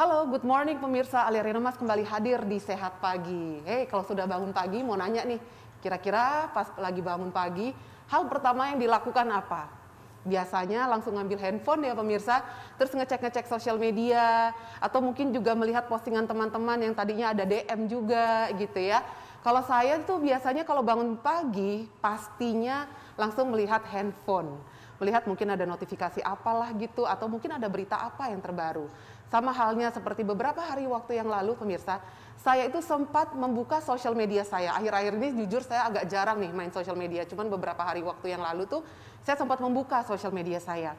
Halo, good morning pemirsa. Alia Renomas kembali hadir di Sehat Pagi. Kalau sudah bangun pagi mau nanya nih, kira-kira pas lagi bangun pagi, hal pertama yang dilakukan apa? Biasanya langsung ngambil handphone ya pemirsa, terus ngecek-ngecek sosial media, atau mungkin juga melihat postingan teman-teman yang tadinya ada DM juga gitu ya. Kalau saya tuh biasanya kalau bangun pagi, pastinya langsung melihat handphone. Melihat mungkin ada notifikasi apalah gitu, atau mungkin ada berita apa yang terbaru. Sama halnya seperti beberapa hari waktu yang lalu pemirsa, saya itu sempat membuka sosial media saya. Akhir-akhir ini jujur saya agak jarang nih main sosial media, cuman beberapa hari waktu yang lalu tuh saya sempat membuka sosial media saya.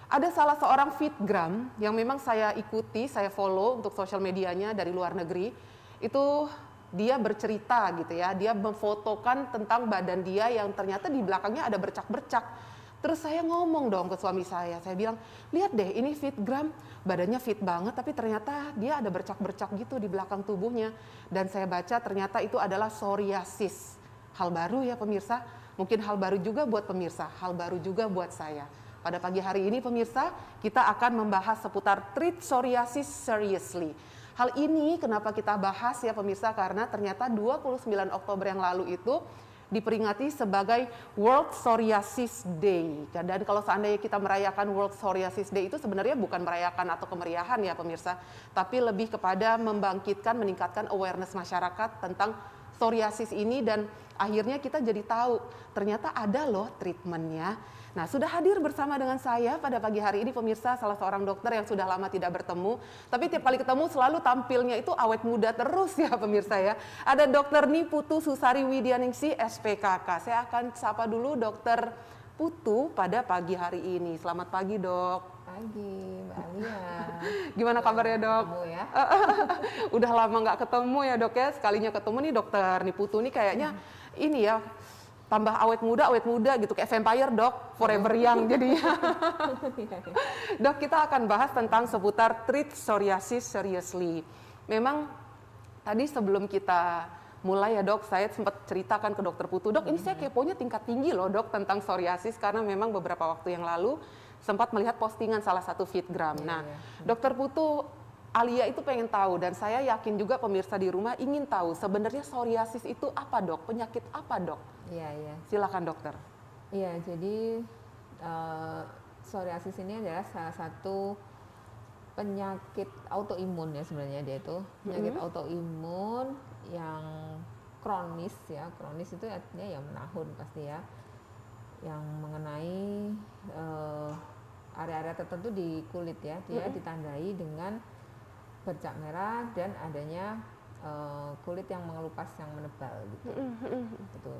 Ada salah seorang fitgram yang memang saya ikuti, saya follow untuk sosial medianya dari luar negeri. Itu dia bercerita gitu ya, dia memfotokan tentang badan dia yang ternyata di belakangnya ada bercak-bercak. Terus saya ngomong dong ke suami saya bilang, lihat deh ini fitgram, badannya fit banget tapi ternyata dia ada bercak-bercak gitu di belakang tubuhnya. Dan saya baca ternyata itu adalah psoriasis. Hal baru ya pemirsa, mungkin hal baru juga buat pemirsa, hal baru juga buat saya. Pada pagi hari ini pemirsa, kita akan membahas seputar treat psoriasis seriously. Hal ini kenapa kita bahas ya pemirsa, karena ternyata 29 Oktober yang lalu itu diperingati sebagai World Psoriasis Day. Dan kalau seandainya kita merayakan World Psoriasis Day itu sebenarnya bukan merayakan atau kemeriahan ya pemirsa, tapi lebih kepada membangkitkan, meningkatkan awareness masyarakat tentang psoriasis ini, dan akhirnya kita jadi tahu ternyata ada loh treatmentnya. Nah, sudah hadir bersama dengan saya pada pagi hari ini pemirsa, salah seorang dokter yang sudah lama tidak bertemu, tapi tiap kali ketemu selalu tampilnya itu awet muda terus ya pemirsa ya. Ada Dr. Niputu Susari Widyaningsih SPKK. Saya akan sapa dulu Dr. Putu pada pagi hari ini. Selamat pagi dok. Pagi Mbak Alia. Gimana kabarnya dok? Ketemu ya. Udah lama nggak ketemu ya dok ya. Sekalinya ketemu nih Dr. Niputu nih kayaknya ini ya, tambah awet muda gitu, kayak vampire dok, forever young jadinya. Dok, kita akan bahas tentang seputar treat psoriasis seriously. Memang tadi sebelum kita mulai ya dok, saya sempat ceritakan ke dokter Putu, dok ini saya keponya tingkat tinggi loh dok tentang psoriasis, karena memang beberapa waktu yang lalu sempat melihat postingan salah satu fitgram. Nah, dokter Putu, Alia itu pengen tahu, dan saya yakin juga pemirsa di rumah ingin tahu sebenarnya psoriasis itu apa dok, penyakit apa dok? Iya. Silakan dokter. Iya, jadi psoriasis ini adalah salah satu penyakit autoimun ya sebenarnya, dia itu penyakit autoimun yang kronis ya. Kronis itu artinya ya menahun pasti ya, yang mengenai area-area tertentu di kulit ya. Dia ditandai dengan bercak merah dan adanya kulit yang mengelupas yang menebal gitu.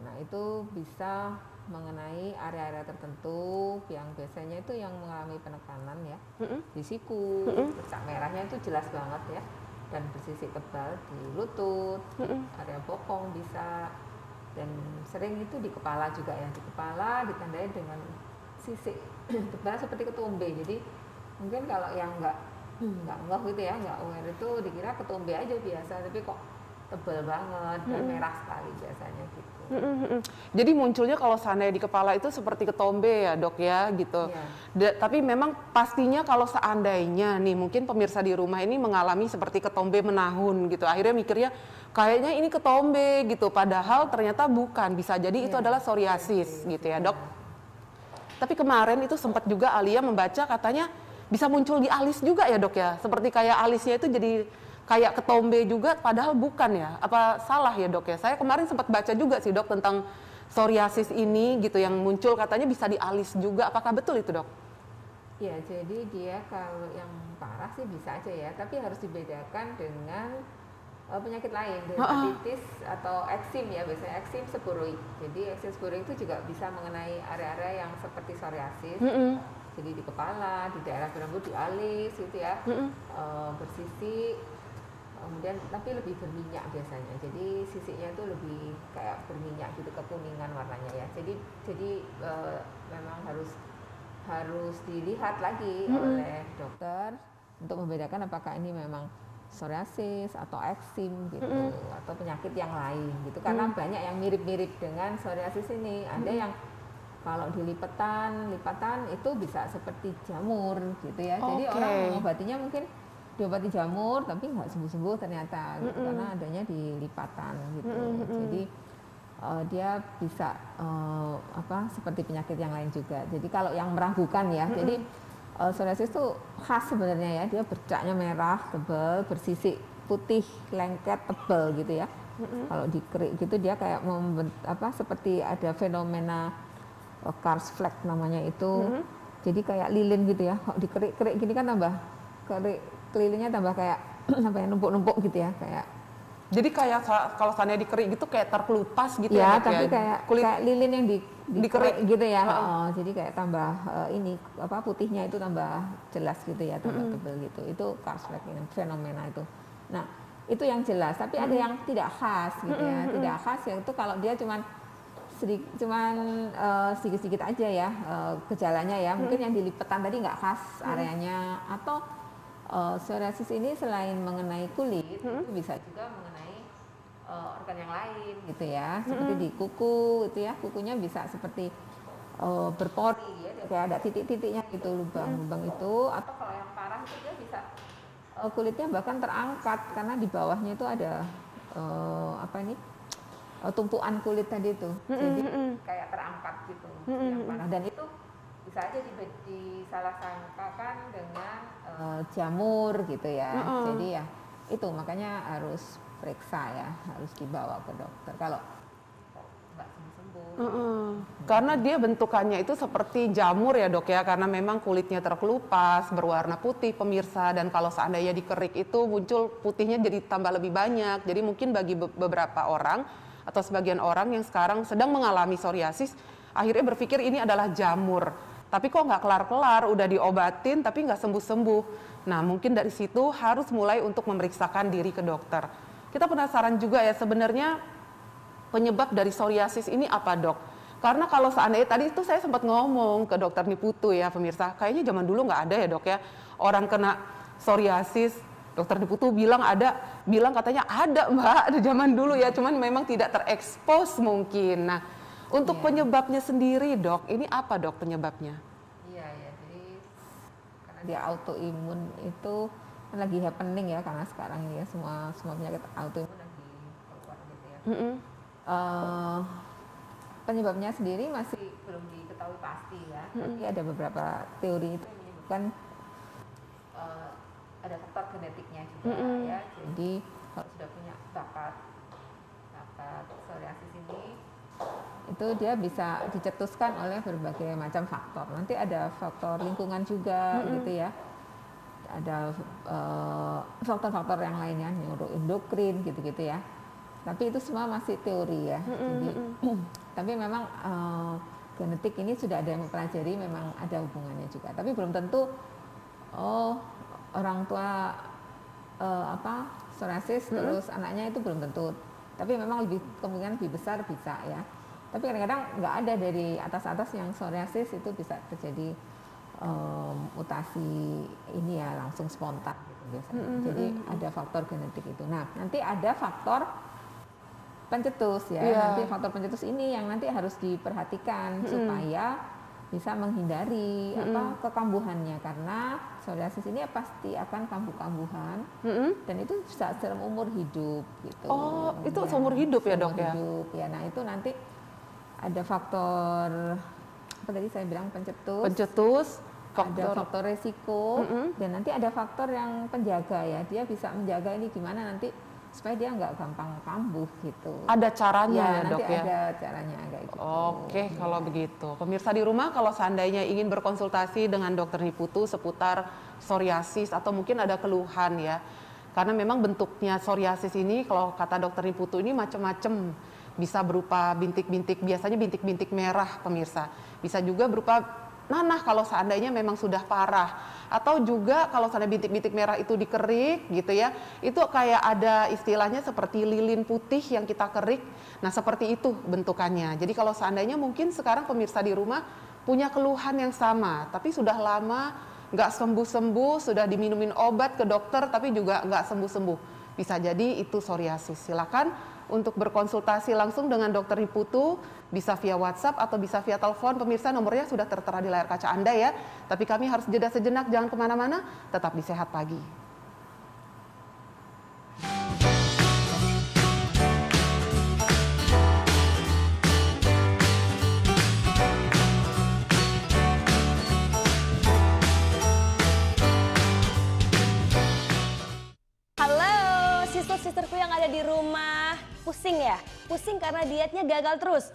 Nah itu bisa mengenai area-area tertentu yang biasanya itu yang mengalami penekanan ya, di siku, bercak merahnya itu jelas banget ya, dan bersisik tebal di lutut, area bokong bisa, dan sering itu di kepala juga ya, di kepala ditandai dengan sisik tebal seperti ketumbe. Jadi mungkin kalau yang nggak ngeh gitu ya, nggak aware itu dikira ketumbe aja biasa, tapi kok tebal banget dan merah sekali biasanya gitu. Jadi munculnya kalau seandainya di kepala itu seperti ketombe ya dok ya gitu. Tapi memang pastinya kalau seandainya nih mungkin pemirsa di rumah ini mengalami seperti ketombe menahun gitu, akhirnya mikirnya kayaknya ini ketombe gitu, padahal ternyata bukan, bisa jadi itu adalah psoriasis gitu ya dok. Tapi kemarin itu sempat juga Alia membaca katanya bisa muncul di alis juga ya dok ya, seperti kayak alisnya itu jadi kayak ketombe juga, padahal bukan ya, apa salah ya dok ya? Saya kemarin sempat baca juga sih dok tentang psoriasis ini gitu, yang muncul katanya bisa di alis juga, apakah betul itu dok? Ya, jadi dia kalau yang parah sih bisa aja ya, tapi harus dibedakan dengan penyakit lain, dermatitis atau eksim ya, biasanya eksim seboroid. Jadi eksim seboroid itu juga bisa mengenai area-area yang seperti psoriasis. Jadi di kepala, di daerah rambut, di alis gitu ya, bersisik, kemudian tapi lebih berminyak biasanya. Jadi sisiknya itu lebih kayak berminyak gitu, kekuningan warnanya ya. Jadi memang harus dilihat lagi oleh dokter untuk membedakan apakah ini memang psoriasis atau eksim gitu, atau penyakit yang lain gitu. Karena banyak yang mirip-mirip dengan psoriasis ini. Ada yang kalau di lipatan itu bisa seperti jamur gitu ya. Jadi orang mengobatinya mungkin diobati jamur tapi nggak sembuh-sembuh ternyata gitu, karena adanya di lipatan gitu. Jadi dia bisa seperti penyakit yang lain juga. Jadi kalau yang meragukan ya, jadi psoriasis itu khas sebenarnya ya, dia bercaknya merah, tebal, bersisik putih, lengket, tebal gitu ya. Kalau dikerik gitu dia kayak seperti ada fenomena Karsfleck namanya itu. Jadi kayak lilin gitu ya. Kalau dikerik-kerik gini kan tambah kelilingnya tambah kayak numpuk-numpuk gitu ya, kayak. Jadi kayak kalau seandainya dikerik gitu kayak terkelupas gitu ya, ya, tapi kayak lilin yang dikerik gitu ya. Jadi kayak tambah putihnya itu tambah jelas gitu ya, tambah tebal gitu. Itu Karsfleck fenomena itu. Nah, itu yang jelas, tapi ada yang tidak khas gitu ya. Tidak khas yaitu kalau dia cuman sedikit-sedikit aja ya gejalanya ya. Mungkin yang di lipatan tadi nggak khas areanya, atau psoriasis ini selain mengenai kulit itu bisa juga mengenai organ yang lain gitu ya, seperti di kuku itu ya, kukunya bisa seperti berpori ya, kayak ada titik-titiknya gitu, lubang-lubang itu. Atau kalau yang parah itu dia bisa kulitnya bahkan terangkat karena di bawahnya itu ada tumpuan kulit tadi itu, jadi kayak terangkat gitu yang parah. Dan itu bisa aja disalah sangkakan dengan jamur gitu ya. Jadi ya itu makanya harus periksa ya, harus dibawa ke dokter kalau nggak sembuh-sembuh. Karena dia bentukannya itu seperti jamur ya dok ya, karena memang kulitnya terkelupas, berwarna putih pemirsa, dan kalau seandainya dikerik itu muncul putihnya jadi tambah lebih banyak. Jadi mungkin bagi beberapa orang atau sebagian orang yang sekarang sedang mengalami psoriasis, akhirnya berpikir ini adalah jamur. Tapi kok nggak kelar-kelar, udah diobatin tapi nggak sembuh-sembuh. Nah mungkin dari situ harus mulai untuk memeriksakan diri ke dokter. Kita penasaran juga ya sebenarnya penyebab dari psoriasis ini apa dok? Karena kalau seandainya tadi itu saya sempat ngomong ke dokter Niputu ya pemirsa, kayaknya zaman dulu nggak ada ya dok ya, orang kena psoriasis. Dokter Niputu bilang katanya ada mbak, zaman dulu ya, cuman memang tidak terekspos mungkin. Nah, untuk penyebabnya sendiri dok, ini apa dok penyebabnya? Iya ya, jadi karena dia autoimun itu kan lagi happening ya, karena sekarang ini ya semua penyakit autoimun lagi keluar gitu ya. Penyebabnya sendiri masih belum diketahui pasti ya, tapi ada beberapa teori itu yang menyebutkan ada faktor genetiknya juga ya. Jadi kalau sudah punya bakat psoriasis ini, itu dia bisa dicetuskan oleh berbagai macam faktor. Nanti ada faktor lingkungan juga gitu ya. Ada faktor-faktor yang lainnya, neuroendokrin gitu-gitu ya. Tapi itu semua masih teori ya. Jadi, tapi memang genetik ini sudah ada yang mempelajari, memang ada hubungannya juga. Tapi belum tentu orang tua psoriasis terus anaknya itu belum tentu. Tapi memang kemungkinan lebih besar bisa ya. Tapi kadang-kadang nggak ada dari atas-atas yang psoriasis itu bisa terjadi mutasi ini ya langsung spontan gitu biasanya. Jadi ada faktor genetik itu. Nah nanti ada faktor pencetus ya. Nanti faktor pencetus ini yang nanti harus diperhatikan supaya bisa menghindari kekambuhannya, karena psoriasis ini pasti akan kambuh-kambuhan dan itu bisa dalam umur hidup gitu. Oh, itu ya, seumur hidup ya dok ya? Hidup ya. Nah itu nanti ada faktor apa tadi saya bilang pencetus, ada faktor resiko dan nanti ada faktor yang penjaga ya. Dia bisa menjaga ini gimana nanti supaya dia nggak gampang kambuh gitu. Ada caranya ya dok ya? Ada caranya kayak gitu. Oke, kalau begitu. Pemirsa di rumah kalau seandainya ingin berkonsultasi dengan dokter Niputu seputar psoriasis atau mungkin ada keluhan ya. Karena memang bentuknya psoriasis ini kalau kata dokter Niputu ini macam-macam. Bisa berupa bintik-bintik, biasanya bintik-bintik merah pemirsa. Bisa juga berupa nanah kalau seandainya memang sudah parah. Atau juga kalau seandainya bintik-bintik merah itu dikerik gitu ya, itu kayak ada istilahnya seperti lilin putih yang kita kerik. Nah seperti itu bentukannya. Jadi kalau seandainya mungkin sekarang pemirsa di rumah punya keluhan yang sama, tapi sudah lama nggak sembuh-sembuh, sudah diminumin obat ke dokter tapi juga nggak sembuh-sembuh. Bisa jadi itu psoriasis. Silakan untuk berkonsultasi langsung dengan dokter Niputu, bisa via WhatsApp atau bisa via telepon. Pemirsa nomornya sudah tertera di layar kaca Anda ya. Tapi kami harus jeda sejenak, jangan kemana-mana, tetap di Sehat Pagi. sisterku yang ada di rumah. Pusing ya? Pusing karena dietnya gagal terus.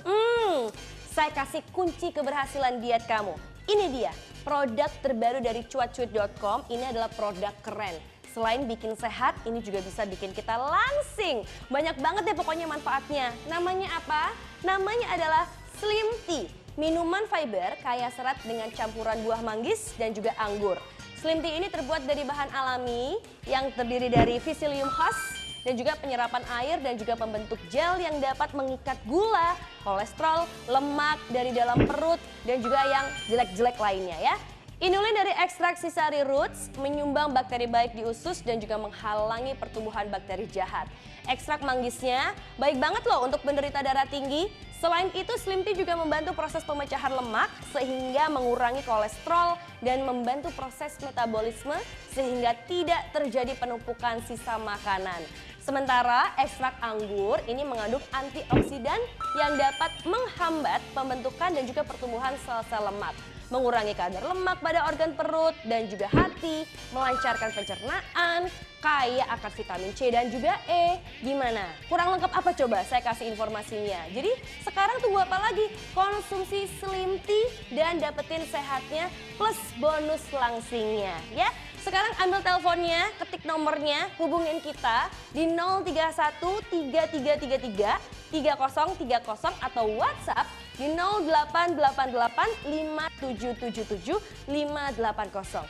Saya kasih kunci keberhasilan diet kamu. Ini dia, produk terbaru dari cuatcuit.com. Ini adalah produk keren. Selain bikin sehat, ini juga bisa bikin kita langsing. Banyak banget deh pokoknya manfaatnya. Namanya apa? Namanya adalah Slim Tea. Minuman fiber kaya serat dengan campuran buah manggis dan juga anggur. Slim Tea ini terbuat dari bahan alami yang terdiri dari Psyllium husk dan juga penyerapan air dan juga pembentuk gel yang dapat mengikat gula, kolesterol, lemak dari dalam perut dan juga yang jelek-jelek lainnya ya. Inulin dari ekstrak sisari roots menyumbang bakteri baik di usus dan juga menghalangi pertumbuhan bakteri jahat. Ekstrak manggisnya baik banget loh untuk penderita darah tinggi. Selain itu, Slim Tea juga membantu proses pemecahan lemak sehingga mengurangi kolesterol dan membantu proses metabolisme sehingga tidak terjadi penumpukan sisa makanan. Sementara ekstrak anggur ini mengandung antioksidan yang dapat menghambat pembentukan dan juga pertumbuhan sel-sel lemak, mengurangi kadar lemak pada organ perut dan juga hati, melancarkan pencernaan, kaya akan vitamin C dan juga E. Gimana? Kurang lengkap apa coba? Saya kasih informasinya. Jadi sekarang tunggu apa lagi? Konsumsi Slim Tea dan dapetin sehatnya plus bonus langsingnya ya. Sekarang ambil teleponnya, ketik nomornya, hubungin kita di 031 3333 3030 atau WhatsApp di 0888 5777 580.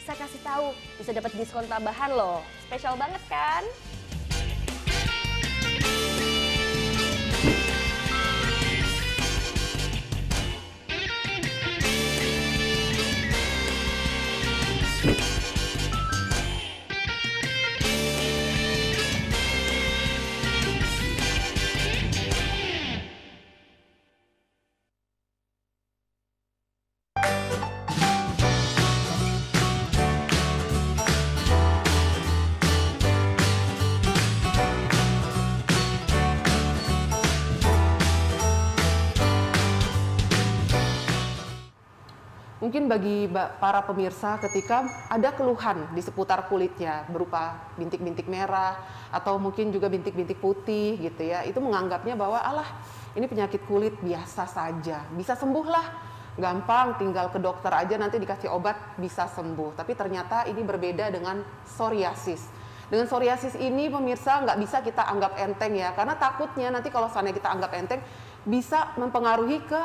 Saya kasih tahu bisa dapat diskon tambahan loh. Spesial banget kan? Mungkin bagi para pemirsa ketika ada keluhan di seputar kulitnya berupa bintik-bintik merah atau mungkin juga bintik-bintik putih gitu ya, itu menganggapnya bahwa alah ini penyakit kulit biasa saja, bisa sembuh lah, gampang tinggal ke dokter aja nanti dikasih obat bisa sembuh. Tapi ternyata ini berbeda dengan psoriasis. Dengan psoriasis ini pemirsa nggak bisa kita anggap enteng ya, karena takutnya nanti kalau seandainya kita anggap enteng bisa mempengaruhi ke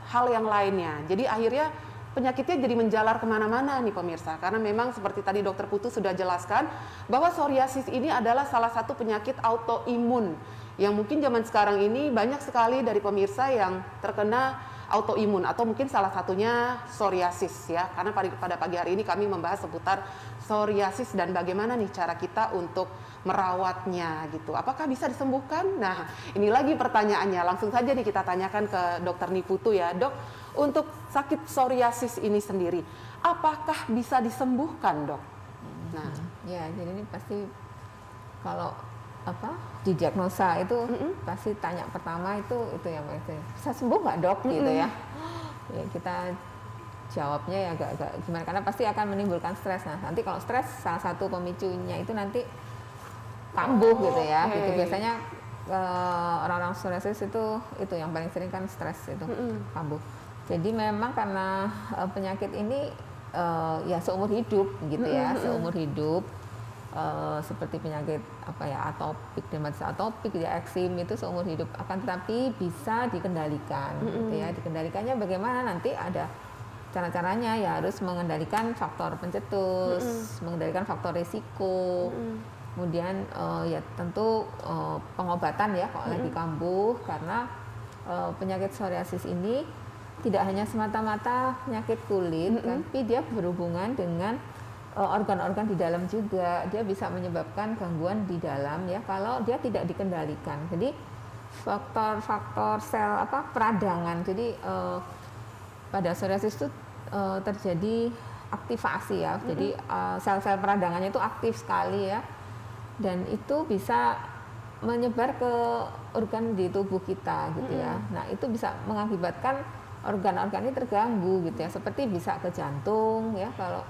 hal yang lainnya. Jadi akhirnya penyakitnya jadi menjalar kemana-mana nih pemirsa, karena memang seperti tadi Dokter Putu sudah jelaskan bahwa psoriasis ini adalah salah satu penyakit autoimun yang mungkin zaman sekarang ini banyak sekali dari pemirsa yang terkena autoimun atau mungkin salah satunya psoriasis ya, karena pada pagi hari ini kami membahas seputar psoriasis dan bagaimana nih cara kita untuk merawatnya gitu. Apakah bisa disembuhkan? Nah, ini lagi pertanyaannya. Langsung saja nih kita tanyakan ke Dokter Niputu ya, Dok. Untuk sakit psoriasis ini sendiri, apakah bisa disembuhkan, Dok? Nah, ya jadi ini pasti kalau didiagnosa itu pasti tanya pertama itu yang bisa sembuh nggak, Dok? Gitu ya. Ya kita jawabnya ya agak gimana, karena pasti akan menimbulkan stres. Nah, nanti kalau stres salah satu pemicunya itu nanti kambuh gitu ya. Gitu biasanya orang-orang psoriasis itu yang paling sering kan stres itu kambuh. Jadi memang karena penyakit ini ya seumur hidup gitu ya, seumur hidup seperti penyakit atopik, dermatitis atopik, ya eksim itu seumur hidup. Akan tetapi bisa dikendalikan gitu ya. Dikendalikannya bagaimana? Nanti ada cara-caranya ya, harus mengendalikan faktor pencetus, mengendalikan faktor risiko. Kemudian ya tentu pengobatan ya kalau lagi kambuh, karena penyakit psoriasis ini tidak hanya semata-mata penyakit kulit, tapi dia berhubungan dengan organ-organ di dalam juga. Dia bisa menyebabkan gangguan di dalam ya kalau dia tidak dikendalikan. Jadi faktor-faktor sel peradangan. Jadi pada psoriasis itu terjadi aktivasi ya. Jadi sel-sel peradangannya itu aktif sekali ya. Dan itu bisa menyebar ke organ di tubuh kita gitu ya. Nah, itu bisa mengakibatkan organ-organ ini terganggu gitu ya, seperti bisa ke jantung ya, kalau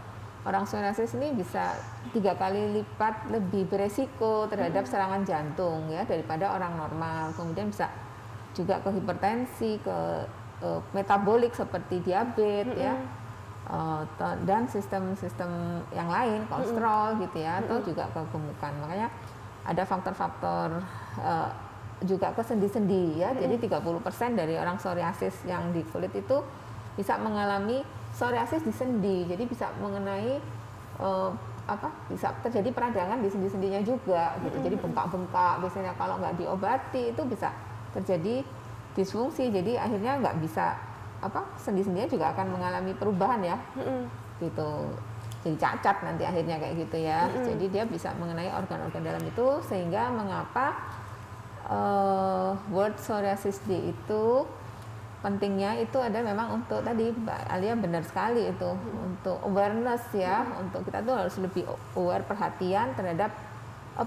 orang psoriasis ini bisa 3 kali lipat lebih beresiko terhadap serangan jantung ya daripada orang normal. Kemudian bisa juga ke hipertensi, ke metabolik seperti diabetes ya. Dan sistem-sistem yang lain, kolesterol gitu ya, atau juga kegemukan. Makanya ada faktor-faktor juga ke sendi-sendi ya. Jadi 30% dari orang psoriasis yang di kulit itu bisa mengalami psoriasis di sendi. Jadi bisa mengenai bisa terjadi peradangan di sendi-sendinya juga gitu. Jadi bengkak-bengkak biasanya kalau nggak diobati itu bisa terjadi disfungsi. Jadi akhirnya nggak bisa sendi-sendinya juga akan mengalami perubahan ya. Gitu. Jadi cacat nanti akhirnya kayak gitu ya. Jadi dia bisa mengenai organ-organ dalam itu, sehingga mengapa World Psoriasis Day itu pentingnya itu ada memang untuk tadi Mbak Alia benar sekali itu untuk awareness ya, untuk kita tuh harus lebih aware, perhatian terhadap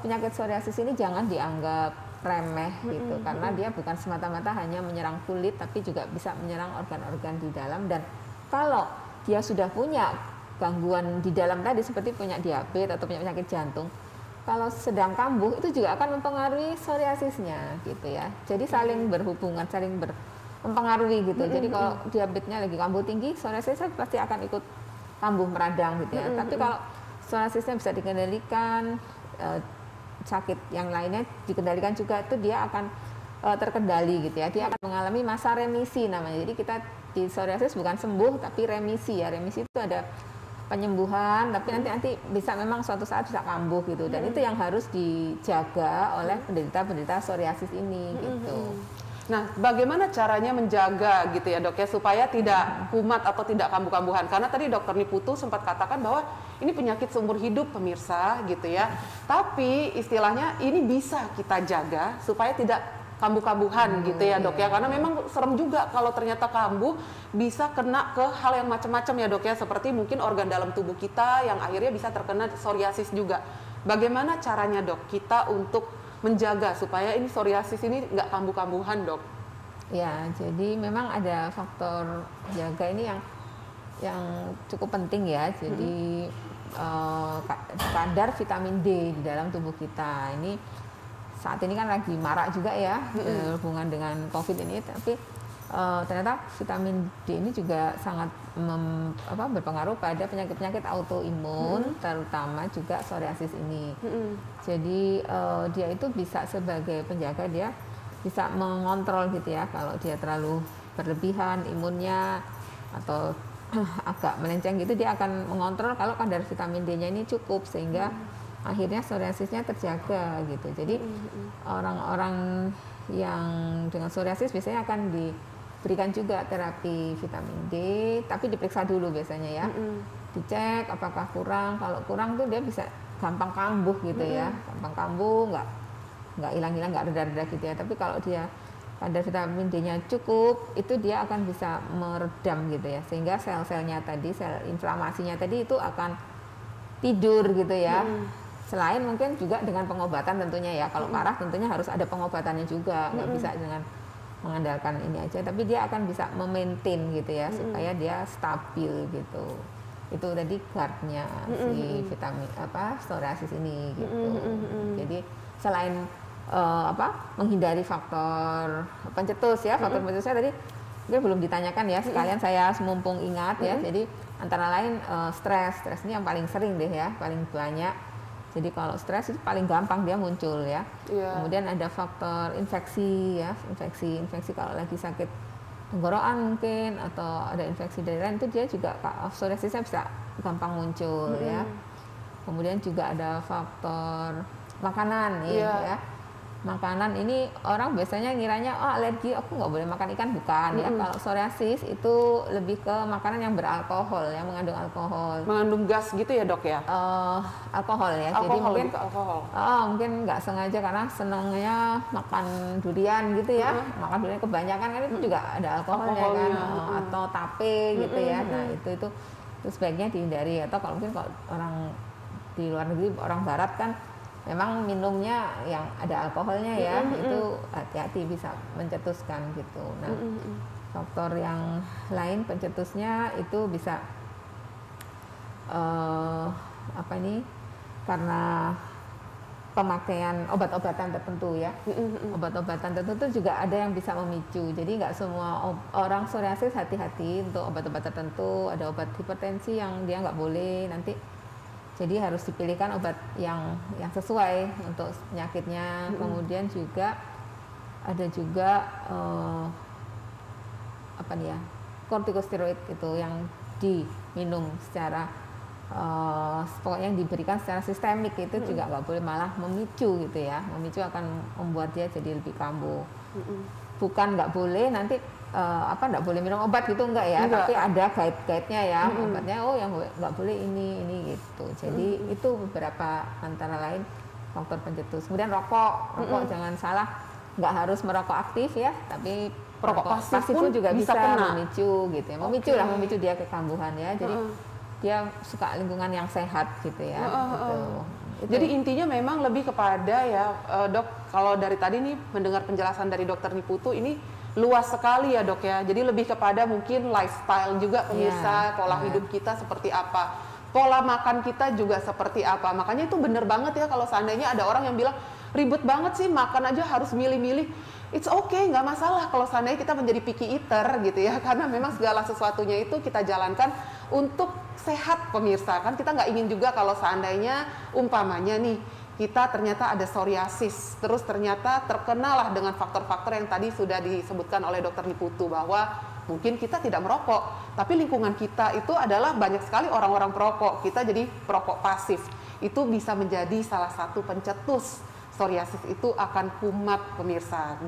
penyakit psoriasis ini jangan dianggap remeh gitu, karena dia bukan semata-mata hanya menyerang kulit tapi juga bisa menyerang organ-organ di dalam. Dan kalau dia sudah punya gangguan di dalam tadi seperti punya diabetes atau punya penyakit jantung, kalau sedang kambuh itu juga akan mempengaruhi psoriasisnya gitu ya. Jadi saling berhubungan, saling mempengaruhi gitu. Jadi kalau diabetesnya lagi kambuh tinggi, psoriasisnya pasti akan ikut kambuh meradang gitu ya. Tapi kalau psoriasisnya bisa dikendalikan, sakit yang lainnya dikendalikan juga, itu dia akan terkendali gitu ya. Dia akan mengalami masa remisi namanya. Jadi kita di psoriasis bukan sembuh tapi remisi ya. Remisi itu ada penyembuhan, tapi nanti bisa memang suatu saat bisa kambuh gitu. Dan itu yang harus dijaga oleh penderita psoriasis ini gitu. Nah, bagaimana caranya menjaga gitu ya dok ya, supaya tidak kumat atau tidak kambuh-kambuhan? Karena tadi dokter Niputu sempat katakan bahwa ini penyakit seumur hidup pemirsa gitu ya. Tapi istilahnya ini bisa kita jaga supaya tidak kambuh-kambuhan gitu ya dok ya. Karena memang serem juga kalau ternyata kambuh bisa kena ke hal yang macam-macam ya dok ya. Seperti mungkin organ dalam tubuh kita yang akhirnya bisa terkena psoriasis juga. Bagaimana caranya dok kita untuk menjaga supaya ini psoriasis ini nggak kambuh-kambuhan dok? Ya, jadi memang ada faktor jaga ini yang cukup penting ya. Jadi kadar vitamin D di dalam tubuh kita ini saat ini kan lagi marak juga ya, hubungan dengan COVID ini. Tapi ternyata vitamin D ini juga sangat berpengaruh pada penyakit-penyakit autoimun, terutama juga psoriasis ini. Jadi dia itu bisa sebagai penjaga, dia bisa mengontrol gitu ya, kalau dia terlalu berlebihan imunnya atau agak melenceng gitu, dia akan mengontrol kalau kadar vitamin D-nya ini cukup, sehingga akhirnya psoriasisnya terjaga gitu. Jadi orang-orang yang dengan psoriasis biasanya akan diberikan juga terapi vitamin D, tapi diperiksa dulu biasanya ya. Dicek apakah kurang. Kalau kurang tuh dia bisa gampang kambuh gitu ya, gampang kambuh, nggak hilang-hilang, nggak reda-reda gitu ya. Tapi kalau dia kadar vitamin D-nya cukup, itu dia akan bisa meredam gitu ya, sehingga sel-selnya tadi, sel inflamasinya tadi itu akan tidur gitu ya. Selain mungkin juga dengan pengobatan tentunya ya. Kalau parah tentunya harus ada pengobatannya juga, nggak bisa dengan mengandalkan ini aja, tapi dia akan bisa memaintain gitu ya, supaya dia stabil gitu. Itu tadi guardnya si vitamin psoriasis ini gitu. Jadi selain menghindari faktor pencetus ya, faktor pencetusnya tadi dia belum ditanyakan ya, sekalian saya mumpung ingat ya. Jadi antara lain stres ini yang paling sering deh ya, paling banyak. Jadi kalau stres itu paling gampang dia muncul ya. Kemudian ada faktor infeksi ya, infeksi kalau lagi sakit tenggorokan mungkin, atau ada infeksi dari lain, itu dia juga psoriasisnya bisa gampang muncul ya. Kemudian juga ada faktor makanan ya. Makanan ini orang biasanya ngiranya alergi, aku nggak boleh makan ikan, bukan ya. Kalau psoriasis itu lebih ke makanan yang beralkohol ya, mengandung alkohol, mengandung gas gitu ya dok ya. Alkohol ya. Jadi mungkin mungkin nggak sengaja karena senangnya makan durian gitu ya, makan durian kebanyakan kan itu juga ada alkoholnya kan, atau tape gitu ya. Nah itu sebaiknya dihindari. Atau kalau mungkin kalau orang di luar negeri, orang barat kan memang minumnya yang ada alkoholnya ya, itu hati-hati bisa mencetuskan gitu. Nah, faktor yang lain pencetusnya itu bisa apa ini, karena pemakaian obat-obatan tertentu ya, obat-obatan tertentu juga ada yang bisa memicu. Jadi nggak semua orang psoriasis, hati-hati untuk obat-obat tertentu. Ada obat hipertensi yang dia nggak boleh nanti. Jadi harus dipilihkan obat yang sesuai untuk penyakitnya. Kemudian juga ada juga apa nih ya, kortikosteroid itu yang diminum secara pokoknya yang diberikan secara sistemik itu juga nggak boleh, malah memicu gitu ya, memicu akan membuat dia jadi lebih kambuh. Bukan nggak boleh nanti nggak boleh minum obat gitu, enggak ya, tapi ada guide-nya ya, obatnya yang nggak boleh ini gitu. Jadi itu beberapa antara lain faktor pencetus. Kemudian rokok jangan salah, nggak harus merokok aktif ya, tapi perokok pasif pun juga bisa kena. memicu gitu ya, memicu dia kekambuhan ya. Jadi dia suka lingkungan yang sehat gitu ya. Gitu. Jadi intinya memang lebih kepada ya dok, kalau dari tadi nih mendengar penjelasan dari dokter Niputu ini luas sekali ya dok ya. Jadi lebih kepada mungkin lifestyle juga pemirsa, pola hidup kita seperti apa, pola makan kita juga seperti apa. Makanya itu bener banget ya kalau seandainya ada orang yang bilang ribet banget sih makan aja harus milih-milih. It's okay, nggak masalah kalau seandainya kita menjadi picky eater gitu ya, karena memang segala sesuatunya itu kita jalankan untuk sehat pemirsa. Kan kita nggak ingin juga kalau seandainya umpamanya nih kita ternyata ada psoriasis, terus ternyata terkenalah dengan faktor-faktor yang tadi sudah disebutkan oleh dokter Niputu, bahwa mungkin kita tidak merokok, tapi lingkungan kita itu adalah banyak sekali orang-orang perokok, kita jadi perokok pasif. Itu bisa menjadi salah satu pencetus psoriasis itu akan kumat pemirsa,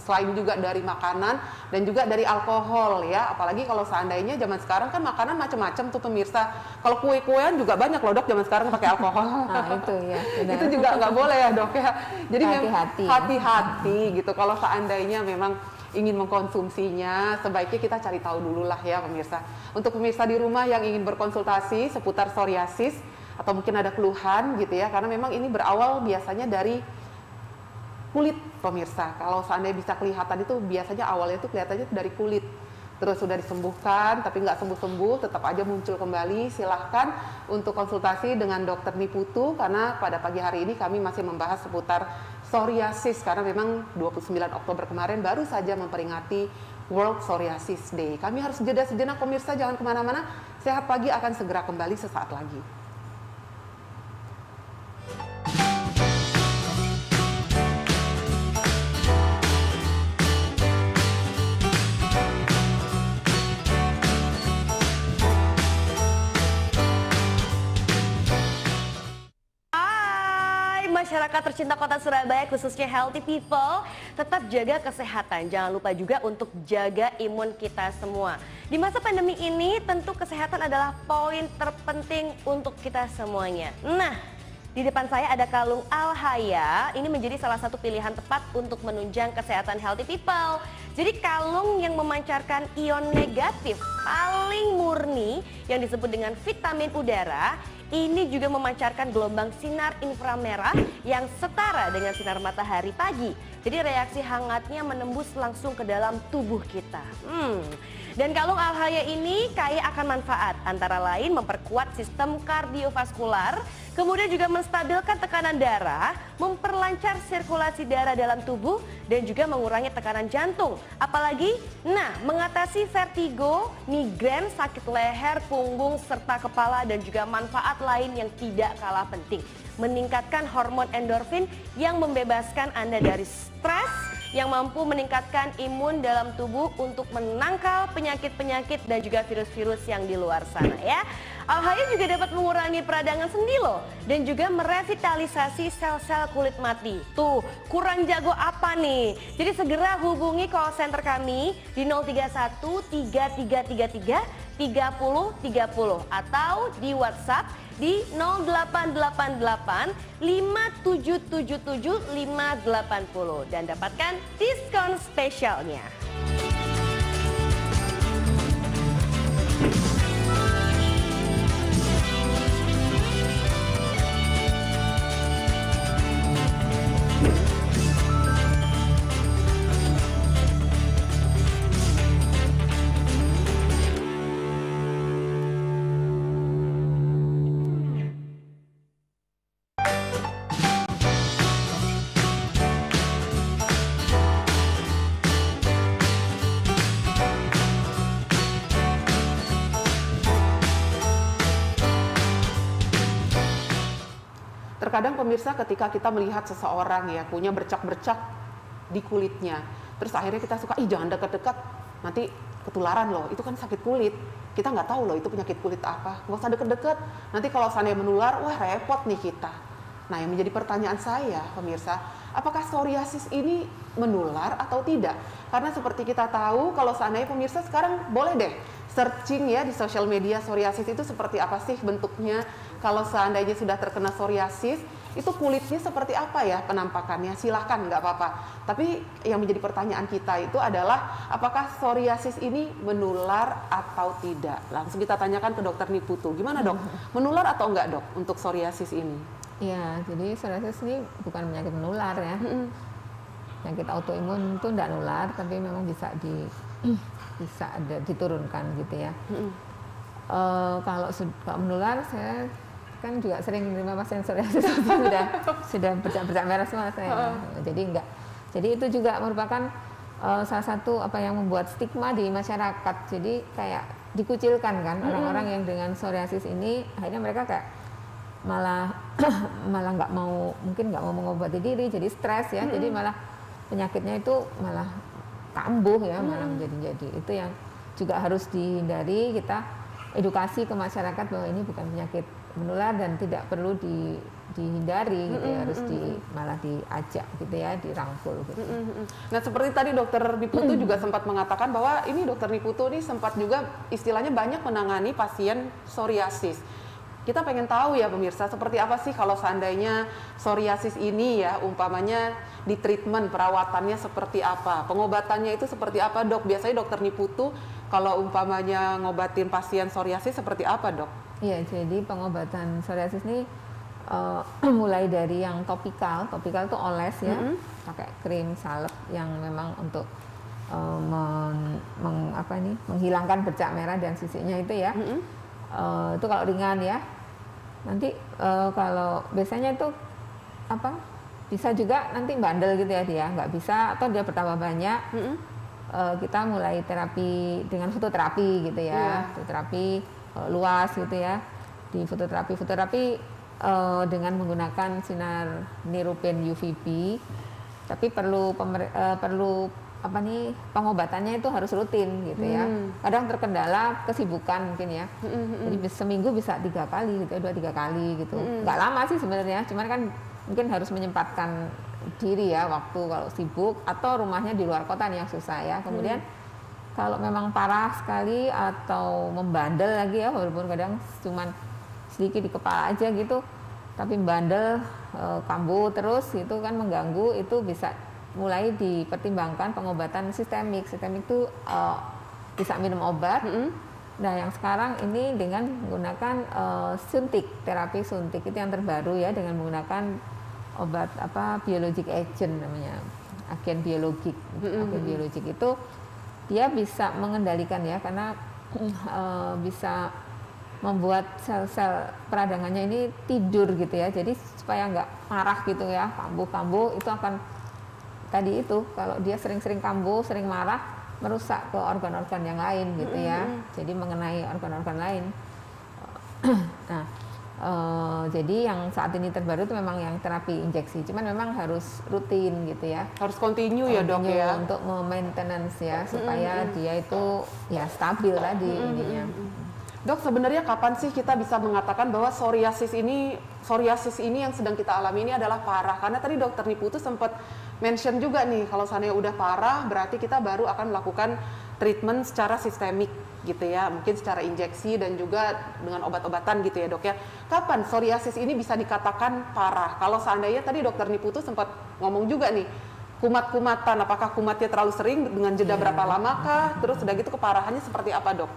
selain juga dari makanan dan juga dari alkohol ya. Apalagi kalau seandainya zaman sekarang kan makanan macam-macam tuh pemirsa. Kalau kue-kuean juga banyak loh dok zaman sekarang pakai alkohol. Nah itu ya. Benar. Itu juga nggak boleh ya dok ya. Jadi hati-hati gitu. Kalau seandainya memang ingin mengkonsumsinya, sebaiknya kita cari tahu dulu lah ya pemirsa. Untuk pemirsa di rumah yang ingin berkonsultasi seputar psoriasis atau mungkin ada keluhan gitu ya, karena memang ini berawal biasanya dari kulit pemirsa. Kalau seandainya bisa kelihatan itu biasanya awalnya itu kelihatannya dari kulit, terus sudah disembuhkan tapi nggak sembuh-sembuh, tetap aja muncul kembali. Silahkan untuk konsultasi dengan dokter Niputu, karena pada pagi hari ini kami masih membahas seputar psoriasis, karena memang 29 Oktober kemarin baru saja memperingati World Psoriasis Day. Kami harus jeda sejenak pemirsa, jangan kemana-mana. Sehat Pagi akan segera kembali sesaat lagi. Masyarakat tercinta kota Surabaya, khususnya healthy people, tetap jaga kesehatan. Jangan lupa juga untuk jaga imun kita semua. Di masa pandemi ini tentu kesehatan adalah poin terpenting untuk kita semuanya. Nah, di depan saya ada kalung Alhaya. Ini menjadi salah satu pilihan tepat untuk menunjang kesehatan healthy people. Jadi kalung yang memancarkan ion negatif paling murni yang disebut dengan vitamin udara. Ini juga memancarkan gelombang sinar inframerah yang setara dengan sinar matahari pagi. Jadi reaksi hangatnya menembus langsung ke dalam tubuh kita. Dan kalung Alhaya ini kaya akan manfaat, antara lain memperkuat sistem kardiovaskular, kemudian juga menstabilkan tekanan darah, memperlancar sirkulasi darah dalam tubuh, dan juga mengurangi tekanan jantung. Apalagi, mengatasi vertigo, migrain, sakit leher, punggung, serta kepala, dan juga manfaat lain yang tidak kalah penting. Meningkatkan hormon endorfin yang membebaskan Anda dari stres, yang mampu meningkatkan imun dalam tubuh untuk menangkal penyakit-penyakit dan juga virus-virus yang di luar sana ya. Alhaya juga dapat mengurangi peradangan sendi loh, dan juga merevitalisasi sel-sel kulit mati. Tuh, kurang jago apa nih? Jadi segera hubungi call center kami di 031 3333 3030 atau di WhatsApp di 0888 5777 580 dan dapatkan diskon spesialnya. Terkadang pemirsa ketika kita melihat seseorang ya punya bercak-bercak di kulitnya, terus akhirnya kita suka, ih jangan dekat-dekat, nanti ketularan loh, itu kan sakit kulit. Kita nggak tahu loh itu penyakit kulit apa, nggak usah deket-deket. Nanti kalau seandainya menular, wah repot nih kita. Nah yang menjadi pertanyaan saya pemirsa, apakah psoriasis ini menular atau tidak? Karena seperti kita tahu kalau seandainya pemirsa sekarang boleh deh searching ya di sosial media psoriasis itu seperti apa sih bentuknya. Kalau seandainya sudah terkena psoriasis, itu kulitnya seperti apa ya penampakannya, silahkan nggak apa-apa. Tapi yang menjadi pertanyaan kita itu adalah apakah psoriasis ini menular atau tidak? Langsung kita tanyakan ke dokter Niputu, gimana dok? Menular atau enggak dok untuk psoriasis ini? Ya, jadi psoriasis ini bukan penyakit menular ya. Penyakit autoimun itu tidak nular, tapi memang bisa diturunkan gitu ya. Kalau menular, saya kan juga sering menerima pasien psoriasis sudah bercak merah semua saya. Jadi enggak. Jadi itu juga merupakan salah satu apa yang membuat stigma di masyarakat. Jadi kayak dikucilkan kan orang-orang yang dengan psoriasis ini, akhirnya mereka kayak malah nggak mau, mungkin nggak mau mengobati diri, jadi stres ya. Jadi malah penyakitnya itu malah kambuh ya, malah menjadi itu yang juga harus dihindari. Kita edukasi ke masyarakat bahwa ini bukan penyakit menular dan tidak perlu dihindari gitu ya, harus malah diajak gitu ya, dirangkul gitu. Nah seperti tadi dokter Niputu juga sempat mengatakan bahwa ini dokter Niputu ini sempat juga istilahnya banyak menangani pasien psoriasis. Kita pengen tahu ya pemirsa, seperti apa sih kalau seandainya psoriasis ini ya, umpamanya di treatment, perawatannya seperti apa, pengobatannya itu seperti apa dok? Biasanya dokter Niputu kalau umpamanya ngobatin pasien psoriasis seperti apa dok? Iya, jadi pengobatan psoriasis ini mulai dari yang topikal itu oles ya, pakai krim salep yang memang untuk menghilangkan bercak merah dan sisiknya itu ya. Itu kalau ringan ya. Nanti kalau biasanya itu bisa juga nanti bandel gitu ya dia, nggak bisa atau dia bertambah banyak. Kita mulai terapi dengan fototerapi gitu ya, fototerapi luas gitu ya. Di fototerapi dengan menggunakan sinar nirupen UVB, tapi perlu pengobatannya itu harus rutin gitu ya. Kadang terkendala kesibukan mungkin ya. Jadi seminggu bisa 3 kali gitu, 2-3 kali gitu. Nggak lama sih sebenarnya, cuman kan mungkin harus menyempatkan diri ya, waktu kalau sibuk atau rumahnya di luar kota nih yang susah ya. Kemudian kalau memang parah sekali atau membandel lagi ya, walaupun kadang cuman sedikit di kepala aja gitu, tapi bandel, kambuh terus itu kan mengganggu, itu bisa mulai dipertimbangkan pengobatan sistemik. Sistemik itu bisa minum obat. Nah yang sekarang ini dengan menggunakan suntik, terapi suntik itu yang terbaru ya, dengan menggunakan obat biologic agent namanya, agen biologik. Agen biologik itu dia bisa mengendalikan ya, karena bisa membuat sel-sel peradangannya ini tidur gitu ya, jadi supaya nggak marah gitu ya, kambuh-kambuh itu akan tadi itu, kalau dia sering-sering kambuh, sering marah, merusak ke organ-organ yang lain gitu ya, jadi mengenai organ-organ lain. Nah, jadi yang saat ini terbaru itu memang yang terapi injeksi, cuman memang harus rutin gitu ya, harus continue ya dok ya, untuk maintenance ya, supaya dia itu ya stabil tadi ininya. Dok, sebenarnya kapan sih kita bisa mengatakan bahwa psoriasis ini yang sedang kita alami ini adalah parah? Karena tadi dokter Niputu sempat mention juga nih, kalau seandainya udah parah berarti kita baru akan melakukan treatment secara sistemik gitu ya, mungkin secara injeksi dan juga dengan obat-obatan gitu ya dok ya. Kapan psoriasis ini bisa dikatakan parah? Kalau seandainya tadi dokter Niputu sempat ngomong juga nih, kumat-kumatan, apakah kumatnya terlalu sering dengan jeda berapa lamakah? Terus udah gitu keparahannya seperti apa dok?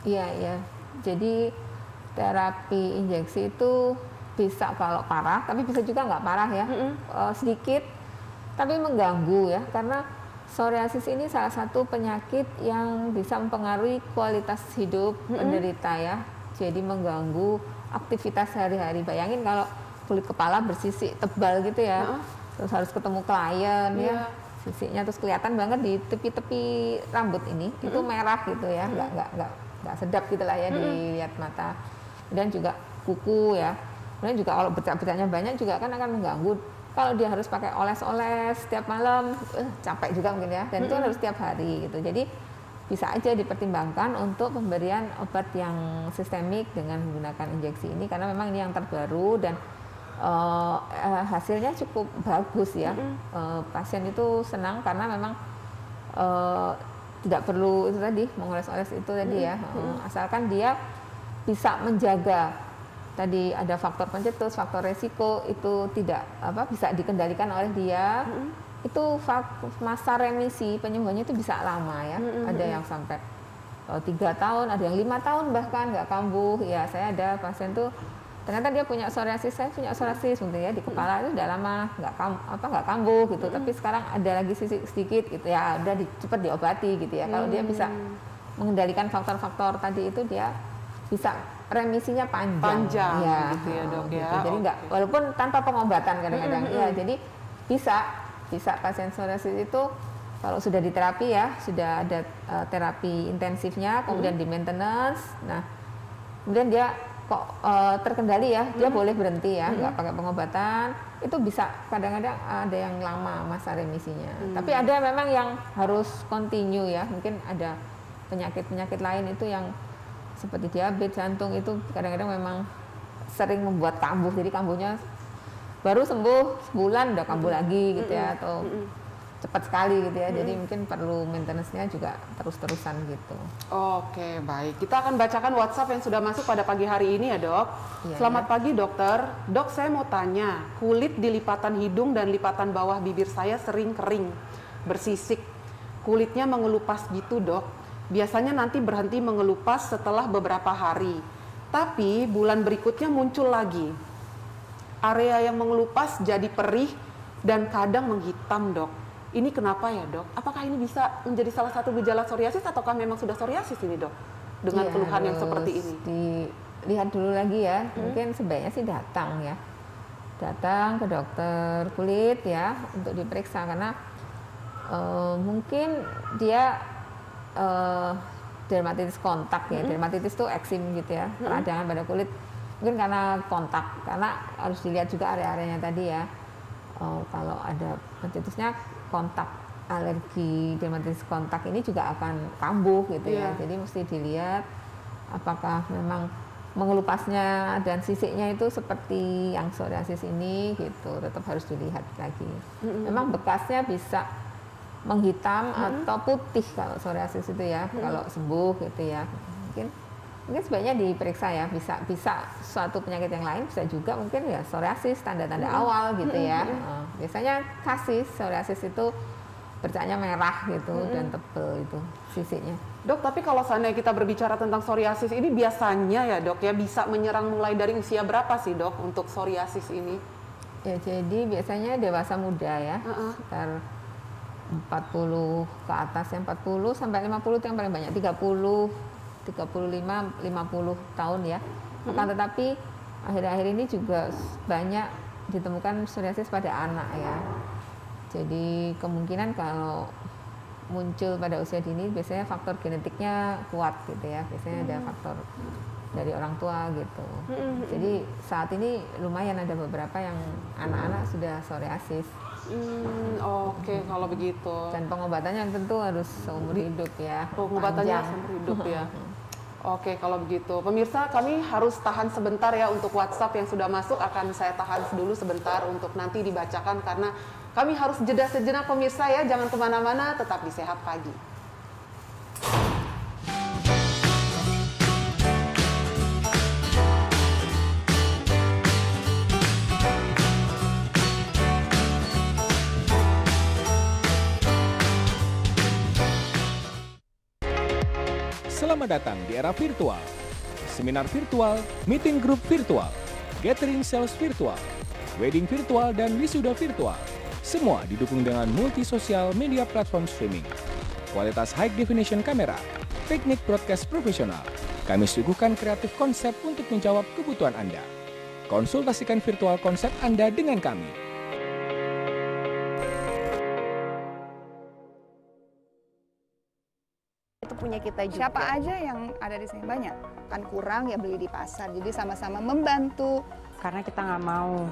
Iya. Jadi terapi injeksi itu bisa kalau parah, tapi bisa juga nggak parah ya, sedikit tapi mengganggu ya, karena psoriasis ini salah satu penyakit yang bisa mempengaruhi kualitas hidup penderita ya, jadi mengganggu aktivitas sehari-hari. Bayangin kalau kulit kepala bersisik tebal gitu ya, terus harus ketemu klien ya, sisiknya terus kelihatan banget di tepi-tepi rambut ini, itu merah gitu ya, nggak sedap gitu lah ya dilihat mata. Dan juga kuku ya, Kemudian juga kalau bercak-bercaknya banyak juga kan akan mengganggu. Kalau dia harus pakai oles-oles setiap malam, capek juga mungkin ya. Dan itu harus setiap hari gitu. Jadi bisa aja dipertimbangkan untuk pemberian obat yang sistemik dengan menggunakan injeksi ini karena memang ini yang terbaru dan hasilnya cukup bagus ya. Pasien itu senang karena memang tidak perlu itu tadi mengoles-oles itu tadi ya. Asalkan dia bisa menjaga tadi ada faktor pencetus, faktor resiko itu tidak bisa dikendalikan oleh dia. Itu masa remisi penyembuhannya itu bisa lama ya. Ada yang sampai 3 tahun, ada yang 5 tahun bahkan nggak kambuh. Ya saya ada pasien tuh ternyata dia punya psoriasis, saya punya psoriasis mungkin ya di kepala itu udah lama nggak kambuh gitu, tapi sekarang ada lagi sedikit gitu ya, udah cepat diobati gitu ya. Kalau dia bisa mengendalikan faktor-faktor tadi itu dia bisa remisinya panjang ya, gitu ya dok gitu. ya. Jadi nggak walaupun tanpa pengobatan kadang-kadang ya, jadi bisa pasien psoriasis itu kalau sudah diterapi ya, sudah ada terapi intensifnya, kemudian di maintenance, nah kemudian dia kok terkendali ya, dia boleh berhenti ya, nggak pakai pengobatan, itu bisa kadang-kadang ada yang lama masa remisinya. Tapi ada memang yang harus continue ya, mungkin ada penyakit-penyakit lain itu yang seperti diabetes, jantung itu kadang-kadang memang sering membuat kambuh, jadi kambuhnya baru sembuh sebulan udah kambuh lagi gitu ya, atau cepat sekali gitu ya, jadi mungkin perlu maintenance-nya juga terus-terusan gitu. Oke, baik. Kita akan bacakan WhatsApp yang sudah masuk pada pagi hari ini ya dok. Selamat pagi dokter. Dok, saya mau tanya, kulit di lipatan hidung dan lipatan bawah bibir saya sering kering, bersisik. Kulitnya mengelupas gitu dok. Biasanya nanti berhenti mengelupas setelah beberapa hari. Tapi bulan berikutnya muncul lagi. Area yang mengelupas jadi perih dan kadang menghitam dok. Ini kenapa ya dok? Apakah ini bisa menjadi salah satu gejala psoriasis ataukah memang sudah psoriasis ini dok? Dengan keluhan yang seperti ini. Dilihat dulu lagi ya, mungkin sebaiknya sih datang ya. Datang ke dokter kulit ya untuk diperiksa karena mungkin dia dermatitis kontak ya. Dermatitis itu eksim gitu ya, peradangan pada kulit. Mungkin karena kontak, karena harus dilihat juga area-areanya tadi ya. Kalau ada dermatitisnya kontak, alergi dermatitis kontak ini juga akan kambuh gitu ya. Jadi mesti dilihat apakah memang mengelupasnya dan sisiknya itu seperti yang psoriasis ini gitu, tetap harus dilihat lagi. Memang bekasnya bisa menghitam atau putih kalau psoriasis itu ya, kalau sembuh gitu ya. Mungkin sebaiknya diperiksa ya, bisa suatu penyakit yang lain, bisa juga mungkin ya psoriasis, tanda-tanda awal gitu ya. Biasanya kasih psoriasis itu bercaknya merah gitu dan tebel itu sisiknya. Dok, tapi kalau seandainya kita berbicara tentang psoriasis ini biasanya ya dok ya bisa menyerang mulai dari usia berapa sih dok untuk psoriasis ini? Ya jadi biasanya dewasa muda ya, sekitar 40 ke atas, yang 40 sampai 50 itu yang paling banyak, 35, 50 tahun ya. Akan tetapi akhir-akhir ini juga banyak ditemukan psoriasis pada anak ya. Jadi kemungkinan kalau muncul pada usia dini biasanya faktor genetiknya kuat gitu ya. Biasanya ada faktor dari orang tua gitu. Jadi saat ini lumayan ada beberapa yang anak-anak sudah psoriasis. Oke, kalau begitu. Dan pengobatannya tentu harus seumur hidup ya. Pengobatannya seumur hidup ya. Oke, kalau begitu. Pemirsa, kami harus tahan sebentar ya untuk WhatsApp yang sudah masuk. Akan saya tahan dulu sebentar untuk nanti dibacakan karena kami harus jeda sejenak pemirsa ya. Jangan kemana-mana, tetap di Sehat Pagi. Selamat datang di era virtual. Seminar virtual, meeting group virtual, gathering sales virtual, wedding virtual, dan wisuda virtual. Semua didukung dengan multi sosial media platform streaming. Kualitas high definition kamera, teknik broadcast profesional. Kami suguhkan kreatif konsep untuk menjawab kebutuhan Anda. Konsultasikan virtual konsep Anda dengan kami. Punya kita juga. Siapa aja yang ada di sini banyak kan kurang ya beli di pasar, jadi sama-sama membantu karena kita nggak mau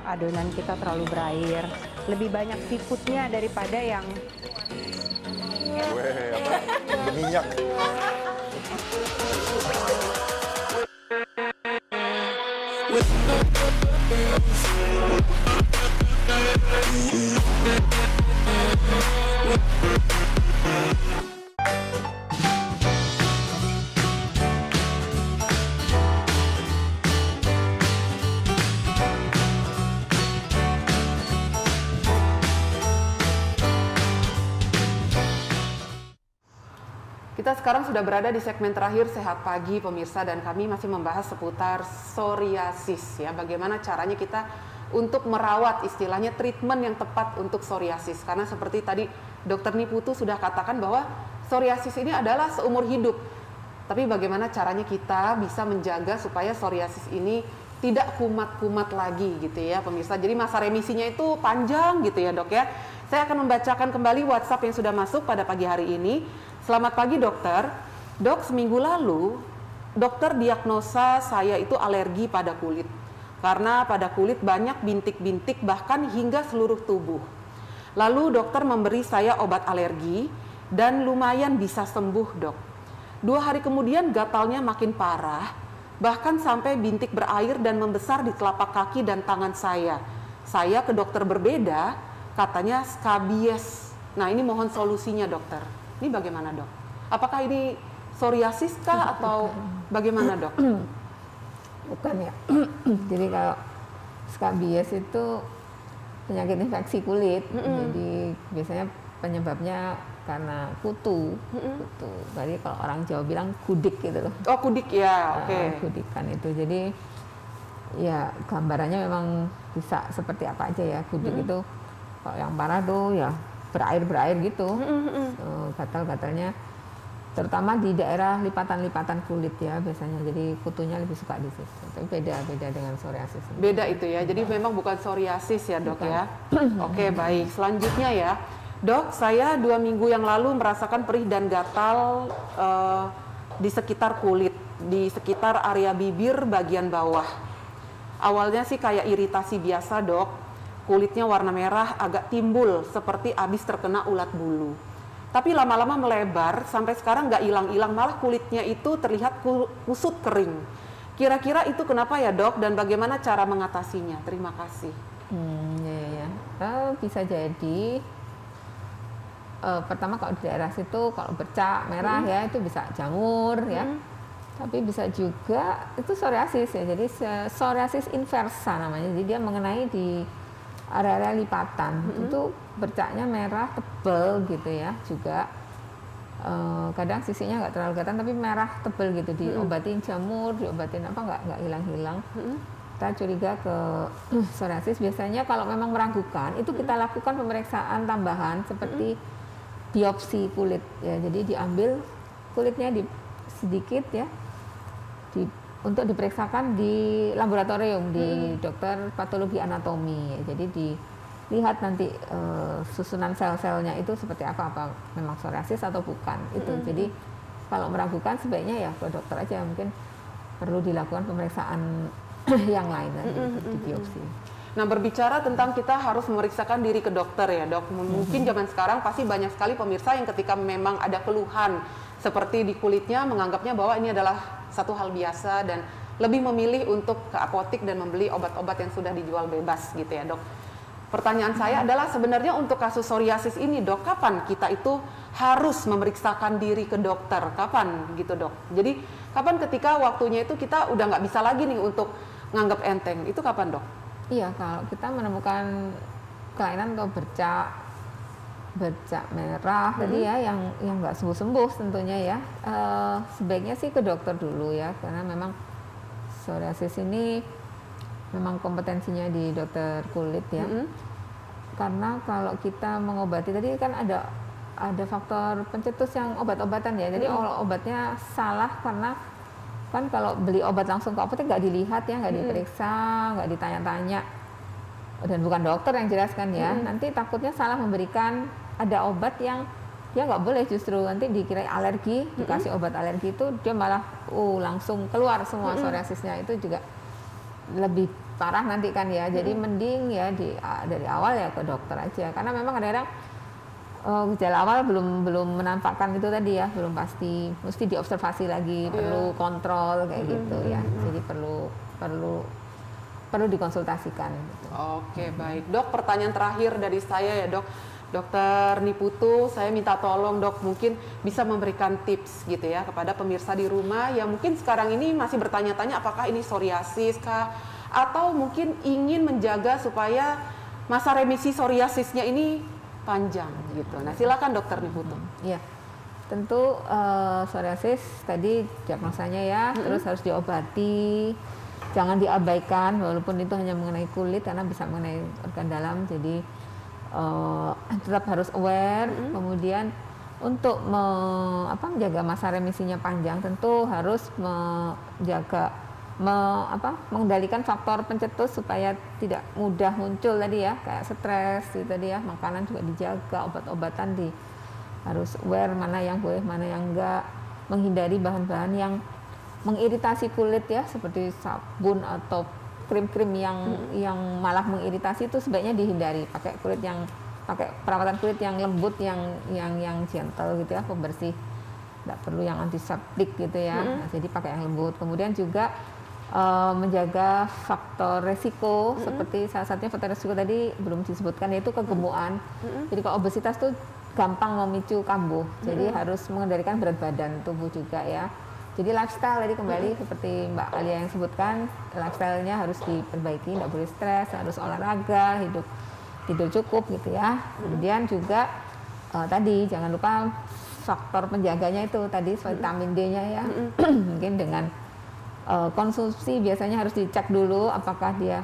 adonan kita terlalu berair. Lebih banyak seafoodnya daripada yang minyak. Kita sekarang sudah berada di segmen terakhir Sehat Pagi pemirsa, dan kami masih membahas seputar psoriasis ya. Bagaimana caranya kita untuk merawat, istilahnya treatment yang tepat untuk psoriasis. Karena seperti tadi Dokter Niputu sudah katakan bahwa psoriasis ini adalah seumur hidup. Tapi bagaimana caranya kita bisa menjaga supaya psoriasis ini tidak kumat-kumat lagi gitu ya pemirsa. Jadi masa remisinya itu panjang gitu ya Dok ya. Saya akan membacakan kembali WhatsApp yang sudah masuk pada pagi hari ini. Selamat pagi dokter. Dok, seminggu lalu dokter diagnosa saya itu alergi pada kulit. Karena pada kulit banyak bintik-bintik bahkan hingga seluruh tubuh. Lalu dokter memberi saya obat alergi dan lumayan bisa sembuh dok. 2 hari kemudian gatalnya makin parah, bahkan sampai bintik berair dan membesar di telapak kaki dan tangan saya. Saya ke dokter berbeda, katanya skabies. Nah ini mohon solusinya dokter. Ini bagaimana dok? Apakah ini psoriasis kah atau bagaimana dok? Bukan ya. Jadi kalau skabies itu penyakit infeksi kulit. Jadi biasanya penyebabnya karena kutu. Kutu. Jadi kalau orang Jawa bilang kudik gitu loh. Oh kudik ya, oke. Kudikan itu. Jadi ya gambarannya memang bisa seperti apa aja ya. Kudik itu kalau yang parah tuh ya berair-berair gitu. Gatal-gatalnya terutama di daerah lipatan-lipatan kulit ya biasanya. Jadi kutunya lebih suka di situ. Tapi beda dengan psoriasis. Beda itu ya. Jadi memang bukan psoriasis ya dok ya. Oke baik. Selanjutnya ya dok, saya 2 minggu yang lalu merasakan perih dan gatal di sekitar kulit, di sekitar area bibir bagian bawah. Awalnya sih kayak iritasi biasa dok. Kulitnya warna merah agak timbul seperti habis terkena ulat bulu. Tapi lama-lama melebar sampai sekarang nggak hilang-hilang, malah kulitnya itu terlihat kusut kering. Kira-kira itu kenapa ya dok dan bagaimana cara mengatasinya? Terima kasih. Bisa jadi pertama kalau di daerah situ kalau bercak merah ya itu bisa jamur ya. Tapi bisa juga itu psoriasis ya. Jadi psoriasis inversa namanya. Jadi dia mengenai di area-area lipatan. Itu bercaknya merah tebal gitu ya. Juga kadang sisinya nggak terlalu kelihatan tapi merah tebal gitu. Diobatin jamur, diobatin apa nggak hilang-hilang. Kita curiga ke psoriasis. Biasanya kalau memang meragukan itu kita lakukan pemeriksaan tambahan seperti biopsi kulit ya. Jadi diambil kulitnya sedikit ya. Untuk diperiksakan di laboratorium di dokter patologi anatomi. Jadi dilihat nanti susunan sel-selnya itu seperti apa memang psoriasis atau bukan itu. Jadi kalau meragukan sebaiknya ya ke dokter aja, mungkin perlu dilakukan pemeriksaan yang lain di biopsi. Nah berbicara tentang kita harus memeriksakan diri ke dokter ya dok. Mungkin zaman sekarang pasti banyak sekali pemirsa yang ketika memang ada keluhan seperti di kulitnya menganggapnya bahwa ini adalah satu hal biasa dan lebih memilih untuk ke apotik dan membeli obat-obat yang sudah dijual bebas gitu ya dok. Pertanyaan saya adalah sebenarnya untuk kasus psoriasis ini dok, kapan kita itu harus memeriksakan diri ke dokter? Kapan gitu dok? Jadi kapan ketika waktunya itu kita udah nggak bisa lagi nih untuk nganggap enteng, itu kapan dok? Iya, kalau kita menemukan kelainan atau bercak merah tadi ya yang nggak sembuh tentunya ya, sebaiknya sih ke dokter dulu ya, karena memang psoriasis ini memang kompetensinya di dokter kulit ya. Karena kalau kita mengobati tadi kan ada faktor pencetus yang obat-obatan ya, jadi obatnya salah karena kan kalau beli obat langsung ke apotek nggak dilihat ya, nggak diperiksa, nggak ditanya-tanya, dan bukan dokter yang jelaskan ya, nanti takutnya salah memberikan. Ada obat yang dia nggak boleh, justru nanti dikira alergi, dikasih obat alergi itu dia malah langsung keluar semua psoriasisnya. Itu juga lebih parah nanti kan ya. Jadi mending ya dari awal ya ke dokter aja. Karena memang kadang-kadang gejala awal belum menampakkan itu tadi ya, belum pasti, mesti diobservasi lagi, perlu kontrol kayak gitu ya. Jadi perlu dikonsultasikan. Gitu. Oke, baik. Dok, pertanyaan terakhir dari saya ya, Dok. Dokter Niputu, saya minta tolong Dok, mungkin bisa memberikan tips gitu ya kepada pemirsa di rumah yang mungkin sekarang ini masih bertanya-tanya apakah ini psoriasis kah, atau mungkin ingin menjaga supaya masa remisi psoriasisnya ini panjang gitu. Nah, silakan Dokter Niputu. Iya. Tentu psoriasis tadi diagnosanya ya, terus harus diobati. Jangan diabaikan walaupun itu hanya mengenai kulit karena bisa mengenai organ dalam. Jadi tetap harus aware. Kemudian untuk menjaga masa remisinya panjang tentu harus mengendalikan faktor pencetus supaya tidak mudah muncul tadi ya, kayak stres gitu tadi ya. Makanan juga dijaga, obat-obatan harus aware mana yang boleh mana yang enggak, menghindari bahan-bahan yang mengiritasi kulit ya, seperti sabun atau krim-krim yang malah mengiritasi itu sebaiknya dihindari. Pakai perawatan kulit yang lembut, yang gentle gitu ya, pembersih. Tidak perlu yang antiseptik gitu ya. Nah, jadi pakai yang lembut. Kemudian juga menjaga faktor resiko, seperti salah satunya faktor resiko tadi belum disebutkan, yaitu kegemukan. Jadi kalau obesitas tuh gampang memicu kambuh. Jadi harus mengendalikan berat badan tubuh juga ya. Jadi lifestyle tadi kembali seperti Mbak Alia yang sebutkan, lifestyle-nya harus diperbaiki, tidak boleh stres, harus olahraga, tidur cukup gitu ya. Kemudian juga tadi jangan lupa faktor penjaganya itu tadi vitamin D-nya ya. Mungkin dengan konsumsi biasanya harus dicek dulu apakah dia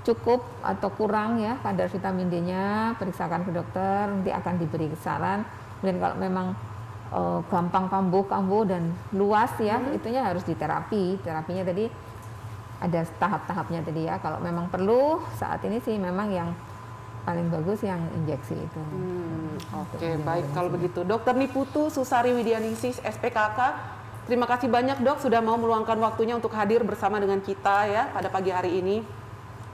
cukup atau kurang ya kadar vitamin D-nya, periksakan ke dokter, nanti akan diberi saran. Kemudian kalau memang gampang kambuh dan luas ya, itunya harus diterapi. Terapinya tadi ada tahap-tahapnya tadi ya. Kalau memang perlu saat ini sih memang yang paling bagus yang injeksi itu. Oke, baik kalau begitu. Dokter Niputu Susari Widianingsih SPKK, terima kasih banyak Dok sudah mau meluangkan waktunya untuk hadir bersama dengan kita ya pada pagi hari ini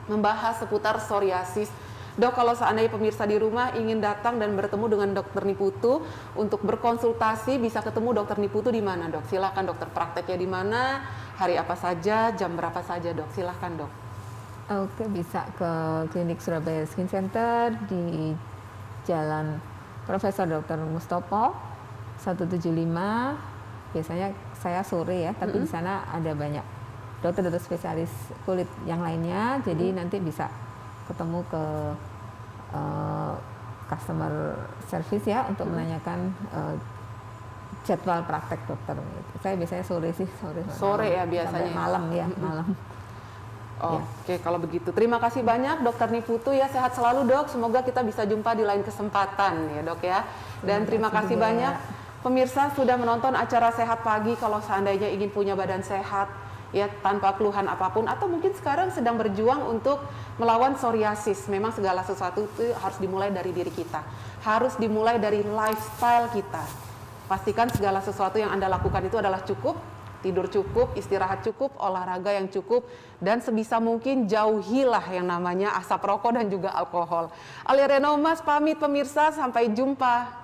membahas seputar psoriasis. Dok, kalau seandainya pemirsa di rumah ingin datang dan bertemu dengan Dokter Niputu untuk berkonsultasi, bisa ketemu Dokter Niputu di mana, Dok? Silakan Dokter, prakteknya di mana, hari apa saja, jam berapa saja, Dok? Silakan, Dok. Oke, bisa ke Klinik Surabaya Skin Center di Jalan Profesor Dr. Mustopo 175. Biasanya saya sore ya, tapi di sana ada banyak dokter-dokter spesialis kulit yang lainnya, jadi nanti bisa ketemu ke customer service ya untuk menanyakan jadwal praktek dokter. Saya biasanya sore ya biasanya malam ya malam. Oke, kalau begitu terima kasih banyak Dokter Niputu ya, sehat selalu Dok, semoga kita bisa jumpa di lain kesempatan ya Dok ya. Dan terima kasih banyak pemirsa sudah menonton acara Sehat Pagi. Kalau seandainya ingin punya badan sehat ya tanpa keluhan apapun, atau mungkin sekarang sedang berjuang untuk melawan psoriasis, memang segala sesuatu itu harus dimulai dari diri kita, harus dimulai dari lifestyle kita. Pastikan segala sesuatu yang Anda lakukan itu adalah cukup, tidur cukup, istirahat cukup, olahraga yang cukup, dan sebisa mungkin jauhilah yang namanya asap rokok dan juga alkohol. Alia Renomas pamit pemirsa, sampai jumpa.